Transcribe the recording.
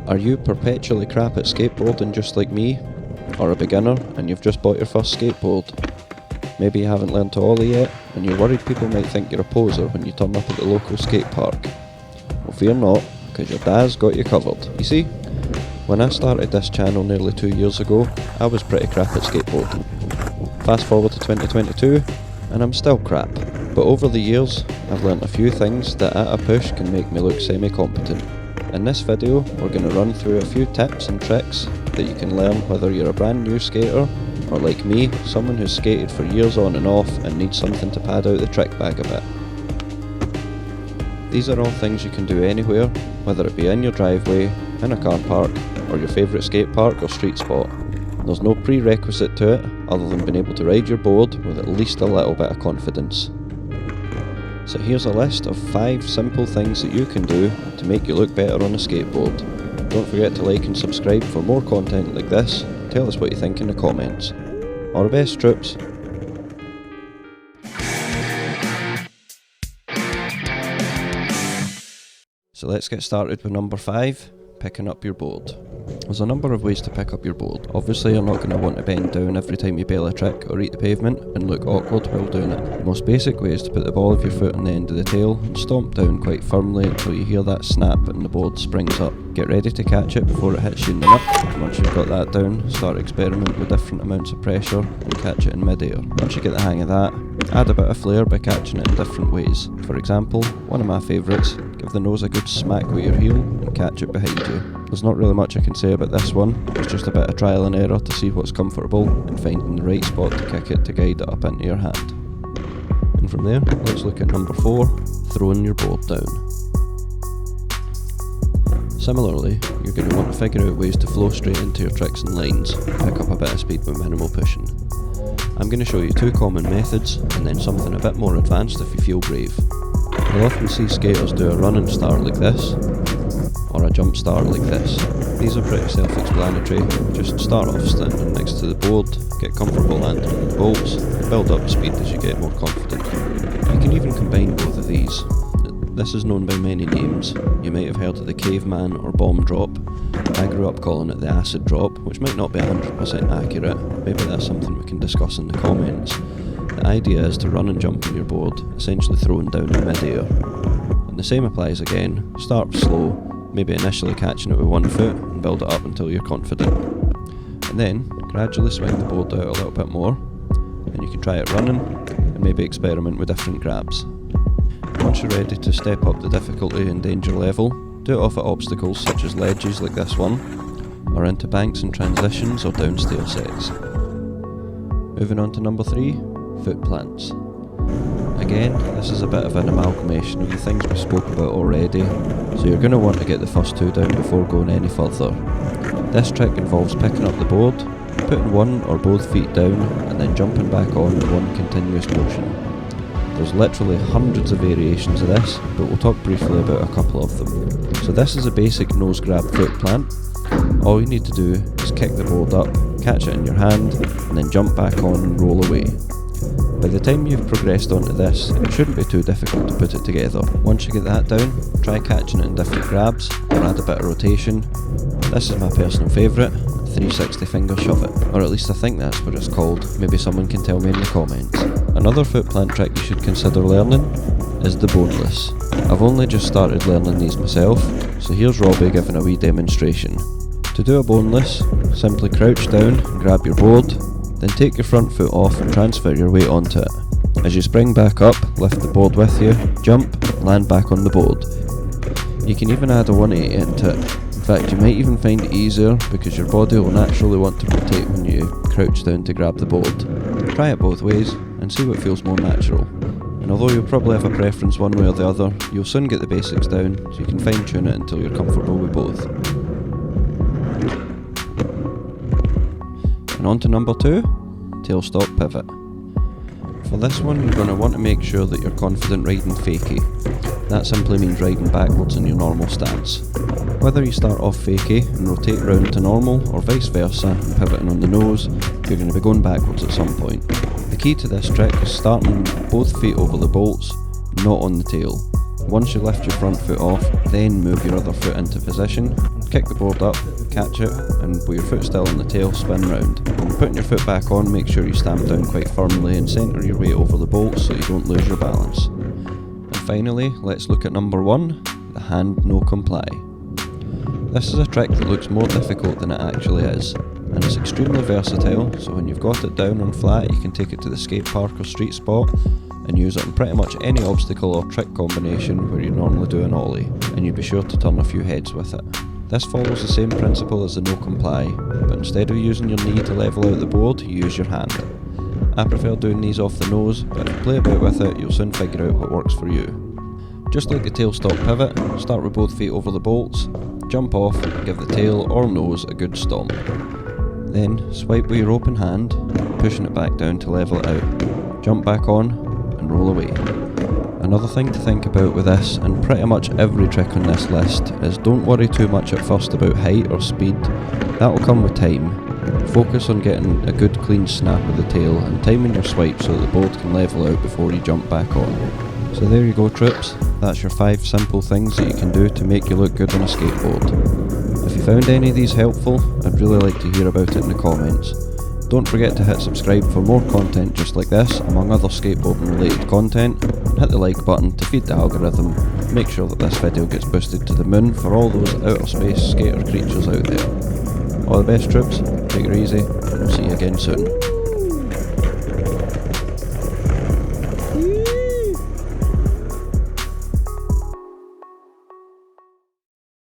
Are you perpetually crap at skateboarding just like me? Or a beginner and you've just bought your first skateboard? Maybe you haven't learned to ollie yet and you're worried people might think you're a poser when you turn up at the local skate park. Well, fear not, because your dad's got you covered. You see, when I started this channel nearly 2 years ago, I was pretty crap at skateboarding. Fast forward to 2022 and I'm still crap. But over the years, I've learnt a few things that at a push can make me look semi-competent. In this video, we're going to run through a few tips and tricks that you can learn whether you're a brand new skater, or like me, someone who's skated for years on and off and needs something to pad out the trick bag a bit. These are all things you can do anywhere, whether it be in your driveway, in a car park, or your favourite skate park or street spot. There's no prerequisite to it, other than being able to ride your board with at least a little bit of confidence. So here's a list of 5 simple things that you can do to make you look better on a skateboard. Don't forget to like and subscribe for more content like this. Tell us what you think in the comments. All the best, troops. So let's get started with number 5, picking up your board. There's a number of ways to pick up your board. Obviously you're not going to want to bend down every time you bail a trick or eat the pavement and look awkward while doing it. The most basic way is to put the ball of your foot on the end of the tail and stomp down quite firmly until you hear that snap and the board springs up. Get ready to catch it before it hits you in the nut. Once you've got that down, start experimenting with different amounts of pressure and catch it in mid-air. Once you get the hang of that, add a bit of flair by catching it in different ways. For example, one of my favourites, give the nose a good smack with your heel and catch it behind you. There's not really much I can say about this one, it's just a bit of trial and error to see what's comfortable and finding the right spot to kick it to guide it up into your hand. And from there, let's look at number 4, throwing your board down. Similarly, you're going to want to figure out ways to flow straight into your tricks and lines, pick up a bit of speed with minimal pushing. I'm going to show you 2 common methods and then something a bit more advanced if you feel brave. You'll often see skaters do a run and start like this, or a jump start like this. These are pretty self-explanatory. Just start off standing next to the board, get comfortable landing on the bolts, build up speed as you get more confident. You can even combine both of these. This is known by many names. You might have heard of the caveman or bomb drop. I grew up calling it the acid drop, which might not be 100% accurate. Maybe that's something we can discuss in the comments. The idea is to run and jump on your board, essentially throwing down in mid-air. And the same applies again. Start slow, maybe initially catching it with one foot and build it up until you're confident. And then gradually swing the board out a little bit more, and you can try it running and maybe experiment with different grabs. Once you're ready to step up the difficulty and danger level, do it off at obstacles such as ledges like this one, or into banks and transitions or downstairs sets. Moving on to number 3, footplants. Again, this is a bit of an amalgamation of the things we spoke about already, so you're going to want to get the first 2 down before going any further. This trick involves picking up the board, putting one or both feet down, and then jumping back on in one continuous motion. There's literally hundreds of variations of this, but we'll talk briefly about a couple of them. So this is a basic nose grab foot plant. All you need to do is kick the board up, catch it in your hand, and then jump back on and roll away. By the time you've progressed onto this, it shouldn't be too difficult to put it together. Once you get that down, try catching it in different grabs, or add a bit of rotation. This is my personal favourite, 360 finger shove it, or at least I think that's what it's called. Maybe someone can tell me in the comments. Another foot plant trick you should consider learning is the boneless. I've only just started learning these myself, so here's Robbie giving a wee demonstration. To do a boneless, simply crouch down and grab your board, then take your front foot off and transfer your weight onto it. As you spring back up, lift the board with you, jump, land back on the board. You can even add a 180 into it. In fact, you might even find it easier because your body will naturally want to rotate when you crouch down to grab the board. Try it both ways and see what feels more natural. And although you'll probably have a preference one way or the other, you'll soon get the basics down so you can fine tune it until you're comfortable with both. And on to number 2, tail stop pivot. For this one, you're going to want to make sure that you're confident riding fakie. That simply means riding backwards in your normal stance. Whether you start off fakie and rotate round to normal, or vice versa and pivoting on the nose, you're going to be going backwards at some point. The key to this trick is starting both feet over the bolts, not on the tail. Once you lift your front foot off, then move your other foot into position, kick the board up, catch it, and with your foot still on the tail, spin round. When putting your foot back on, make sure you stamp down quite firmly and centre your weight over the bolts so you don't lose your balance. And finally, let's look at number 1, the hand no comply. This is a trick that looks more difficult than it actually is, and it's extremely versatile, so when you've got it down on flat you can take it to the skate park or street spot and use it on pretty much any obstacle or trick combination where you normally do an ollie, and you'd be sure to turn a few heads with it. This follows the same principle as the no comply, but instead of using your knee to level out the board, you use your hand. I prefer doing these off the nose, but if you play about with it, you'll soon figure out what works for you. Just like the tail stop pivot, start with both feet over the bolts, jump off, give the tail or nose a good stomp. Then swipe with your open hand, pushing it back down to level it out. Jump back on and roll away. Another thing to think about with this, and pretty much every trick on this list, is don't worry too much at first about height or speed. That will come with time. Focus on getting a good clean snap of the tail and timing your swipe so that the board can level out before you jump back on. So there you go troops, that's your 5 simple things that you can do to make you look good on a skateboard. If you found any of these helpful, I'd really like to hear about it in the comments. Don't forget to hit subscribe for more content just like this, among other skateboarding related content, and hit the like button to feed the algorithm. Make sure that this video gets boosted to the moon for all those outer space skater creatures out there. All the best troops, take it easy, and we'll see you again soon.